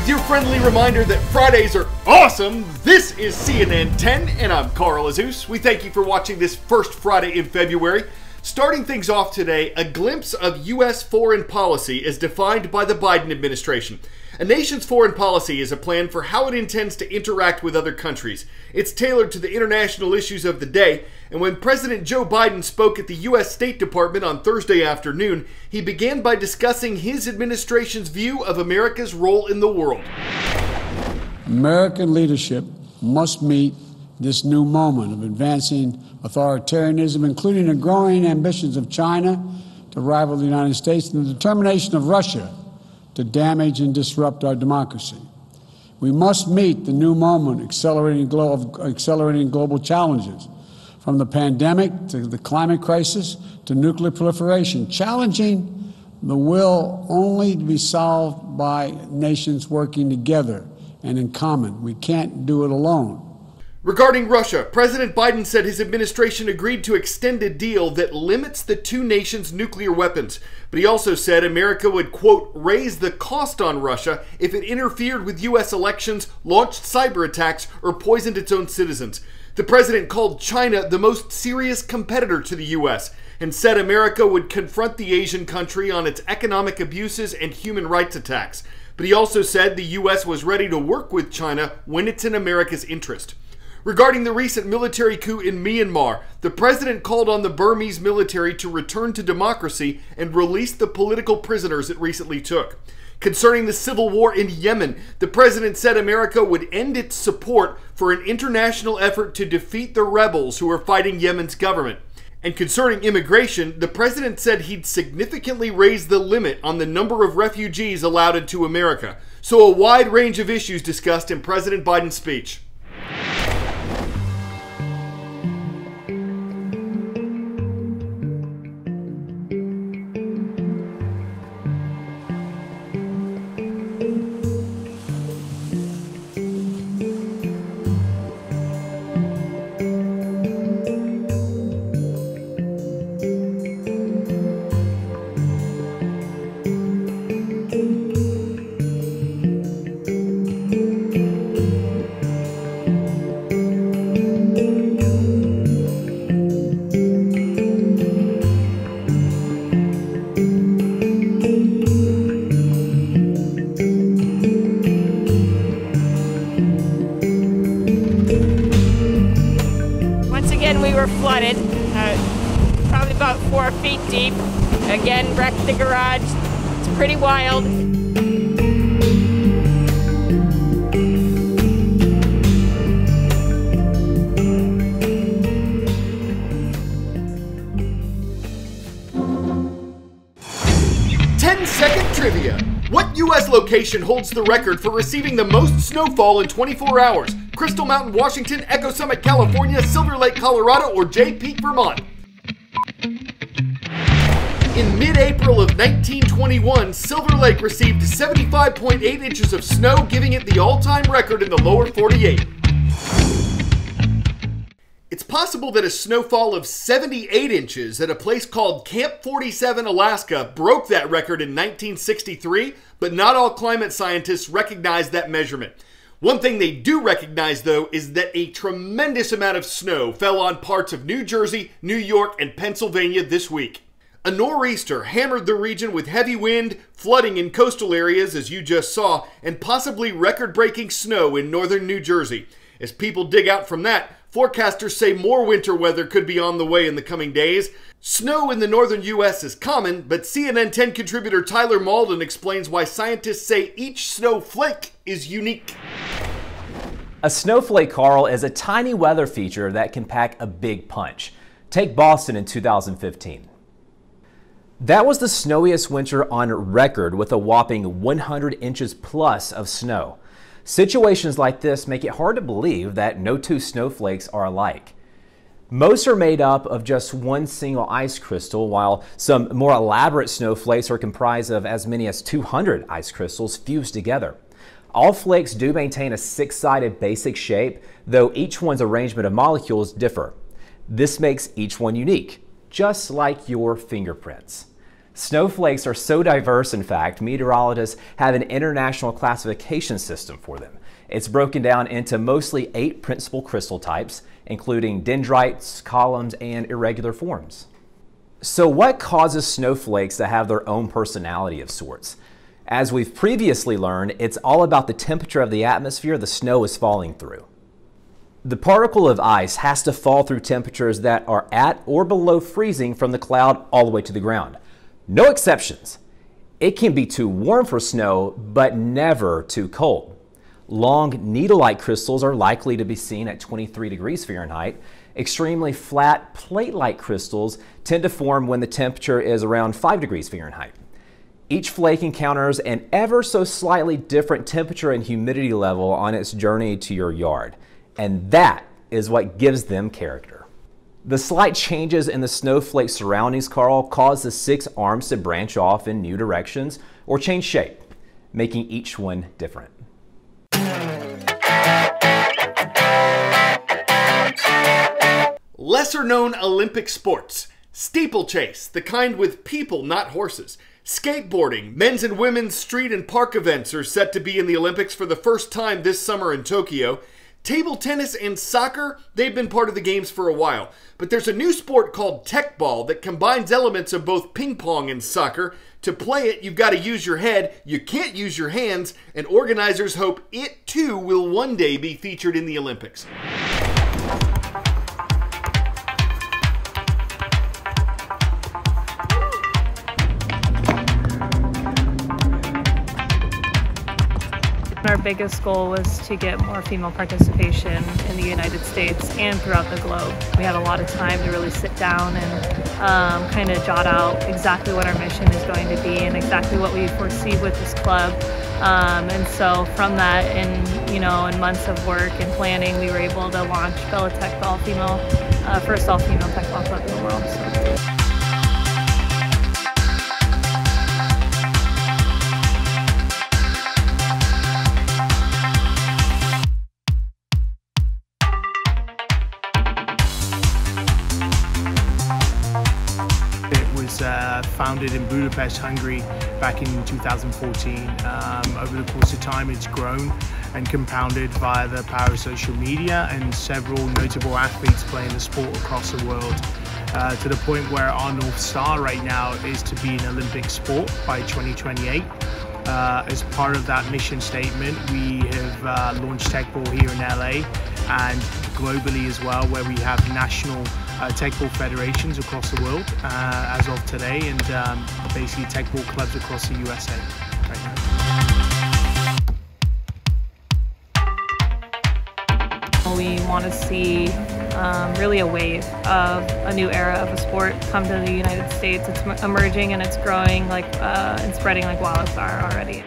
With your friendly reminder that Fridays are awesome, this is CNN 10, and I'm Carl Azus. We thank you for watching this first Friday in February. Starting things off today, a glimpse of U.S. foreign policy as defined by the Biden administration. A nation's foreign policy is a plan for how it intends to interact with other countries. It's tailored to the international issues of the day, and when President Joe Biden spoke at the U.S. State Department on Thursday afternoon, he began by discussing his administration's view of America's role in the world. American leadership must meet this new moment of advancing authoritarianism, including the growing ambitions of China to rival the United States and the determination of Russia to damage and disrupt our democracy. We must meet the new moment accelerating global challenges, from the pandemic to the climate crisis to nuclear proliferation, challenging the will only to be solved by nations working together and in common. We can't do it alone. Regarding Russia, President Biden said his administration agreed to extend a deal that limits the two nations' nuclear weapons. But he also said America would, quote, raise the cost on Russia if it interfered with U.S. elections, launched cyber attacks, or poisoned its own citizens. The president called China the most serious competitor to the U.S. and said America would confront the Asian country on its economic abuses and human rights attacks. But he also said the U.S. was ready to work with China when it's in America's interest. Regarding the recent military coup in Myanmar, the president called on the Burmese military to return to democracy and release the political prisoners it recently took. Concerning the civil war in Yemen, the president said America would end its support for an international effort to defeat the rebels who are fighting Yemen's government. And concerning immigration, the president said he'd significantly raise the limit on the number of refugees allowed into America. So a wide range of issues discussed in President Biden's speech. We were flooded, probably about 4 feet deep. Again, wrecked the garage. It's pretty wild. Ten-second trivia. What U.S. location holds the record for receiving the most snowfall in 24 hours? Crystal Mountain, Washington, Echo Summit, California, Silver Lake, Colorado, or Jay Peak, Vermont? In mid-April of 1921, Silver Lake received 75.8 inches of snow, giving it the all-time record in the lower 48. It's possible that a snowfall of 78 inches at a place called Camp 47, Alaska broke that record in 1963, but not all climate scientists recognize that measurement. One thing they do recognize, though, is that a tremendous amount of snow fell on parts of New Jersey, New York, and Pennsylvania this week. A nor'easter hammered the region with heavy wind, flooding in coastal areas, as you just saw, and possibly record-breaking snow in northern New Jersey. As people dig out from that, forecasters say more winter weather could be on the way in the coming days. Snow in the northern U.S. is common, but CNN 10 contributor Tyler Malden explains why scientists say each snowflake is unique. A snowflake, Carl, is a tiny weather feature that can pack a big punch. Take Boston in 2015. That was the snowiest winter on record, with a whopping 100 inches plus of snow. Situations like this make it hard to believe that no two snowflakes are alike. Most are made up of just one single ice crystal, while some more elaborate snowflakes are comprised of as many as 200 ice crystals fused together. All flakes do maintain a six-sided basic shape, though each one's arrangement of molecules differ. This makes each one unique, just like your fingerprints. Snowflakes are so diverse, in fact, meteorologists have an international classification system for them. It's broken down into mostly 8 principal crystal types, including dendrites, columns, and irregular forms. So what causes snowflakes to have their own personality of sorts? As we've previously learned, it's all about the temperature of the atmosphere the snow is falling through. The particle of ice has to fall through temperatures that are at or below freezing from the cloud all the way to the ground. No exceptions. It can be too warm for snow, but never too cold. Long needle-like crystals are likely to be seen at 23 degrees Fahrenheit. Extremely flat plate-like crystals tend to form when the temperature is around 5 degrees Fahrenheit. Each flake encounters an ever so slightly different temperature and humidity level on its journey to your yard, and that is what gives them character. The slight changes in the snowflake surroundings, Carl, cause the 6 arms to branch off in new directions or change shape, making each one different. Lesser known Olympic sports. Steeplechase, the kind with people, not horses. Skateboarding, men's and women's street and park events are set to be in the Olympics for the first time this summer in Tokyo. Table tennis and soccer, they've been part of the games for a while. But there's a new sport called teqball that combines elements of both ping pong and soccer. To play it, you've got to use your head, you can't use your hands, and organizers hope it too will one day be featured in the Olympics. Our biggest goal was to get more female participation in the United States and throughout the globe. We had a lot of time to really sit down and kind of jot out exactly what our mission is going to be and exactly what we foresee with this club. And so from that, in months of work and planning, we were able to launch Bella Teqball, first all-female teqball club in the world. So. Founded in Budapest, Hungary back in 2014. Over the course of time it's grown and compounded via the power of social media and several notable athletes playing the sport across the world, to the point where our North Star right now is to be an Olympic sport by 2028. As part of that mission statement, we have launched teqball here in LA and globally as well, where we have national teqball federations across the world as of today, and basically teqball clubs across the USA right now. We want to see really a wave of a new era of a sport come to the United States. It's emerging and it's growing and spreading like wildfire already.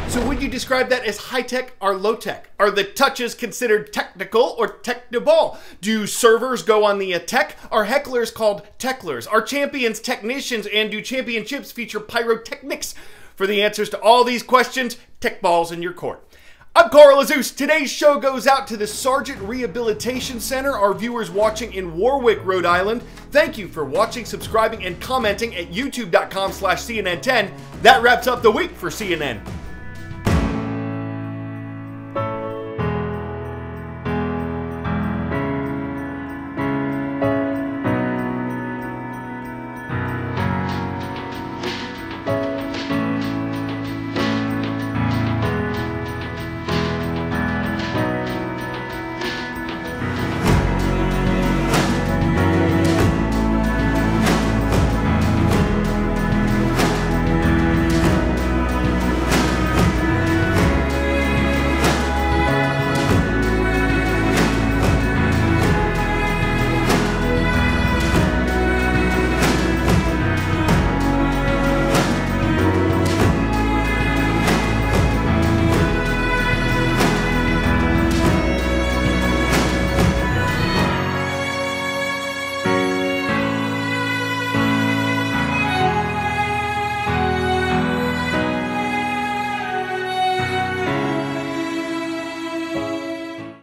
So would you describe that as high-tech or low-tech? Are the touches considered technical or techniball? Do servers go on the tech? Are hecklers called tecklers? Are champions technicians, and do championships feature pyrotechnics? For the answers to all these questions, teqball's in your court. I'm Carl Azus. Today's show goes out to the Sargent Rehabilitation Center, our viewers watching in Warwick, Rhode Island. Thank you for watching, subscribing, and commenting at youtube.com/CNN10. That wraps up the week for CNN.